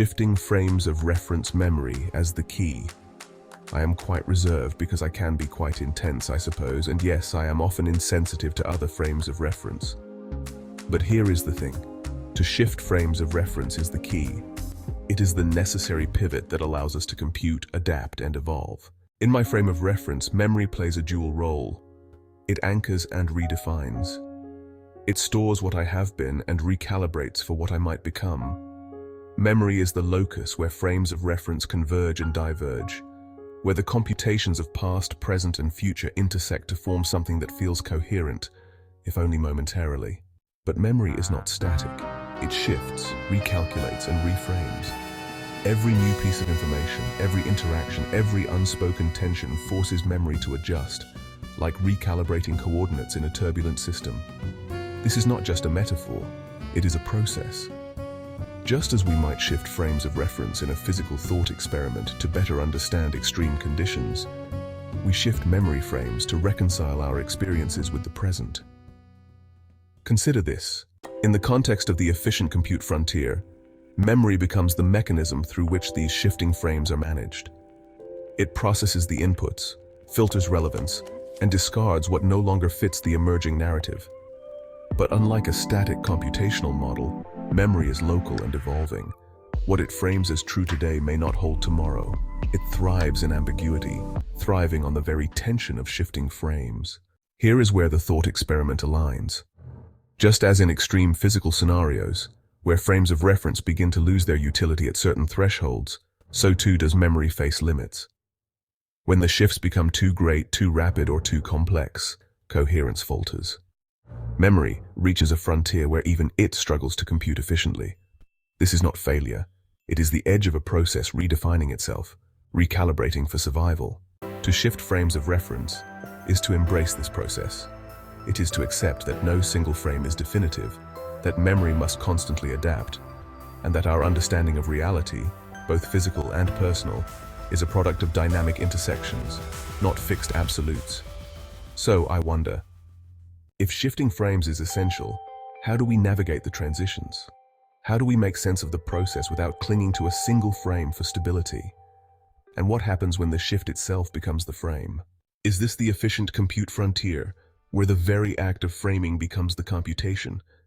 shifting frames of reference memory as the key. I am quite reserved because I can be quite intense, I suppose, and yes, I am often insensitive to other frames of reference. But here is the thing. To shift frames of reference is the key. It is the necessary pivot that allows us to compute, adapt, and evolve. In my frame of reference, memory plays a dual role. It anchors and redefines. It stores what I have been and recalibrates for what I might become. Memory is the locus where frames of reference converge and diverge, where the computations of past, present, and future intersect to form something that feels coherent, if only momentarily. But memory is not static. It shifts, recalculates, and reframes. Every new piece of information, every interaction, every unspoken tension forces memory to adjust, like recalibrating coordinates in a turbulent system. This is not just a metaphor, it is a process. Just as we might shift frames of reference in a physical thought experiment to better understand extreme conditions, we shift memory frames to reconcile our experiences with the present. Consider this. In the context of the efficient compute frontier, memory becomes the mechanism through which these shifting frames are managed. It processes the inputs, filters relevance, and discards what no longer fits the emerging narrative. But unlike a static computational model, memory is local and evolving. What it frames as true today may not hold tomorrow. It thrives in ambiguity, thriving on the very tension of shifting frames. Here is where the thought experiment aligns. Just as in extreme physical scenarios, where frames of reference begin to lose their utility at certain thresholds, so too does memory face limits. When the shifts become too great, too rapid, or too complex, coherence falters. Memory reaches a frontier where even it struggles to compute efficiently. This is not failure. It is the edge of a process redefining itself, recalibrating for survival. To shift frames of reference is to embrace this process. It is to accept that no single frame is definitive, that memory must constantly adapt, and that our understanding of reality, both physical and personal, is a product of dynamic intersections, not fixed absolutes. So I wonder, if shifting frames is essential, how do we navigate the transitions? How do we make sense of the process without clinging to a single frame for stability? And what happens when the shift itself becomes the frame? Is this the efficient compute frontier, where the very act of framing becomes the computation,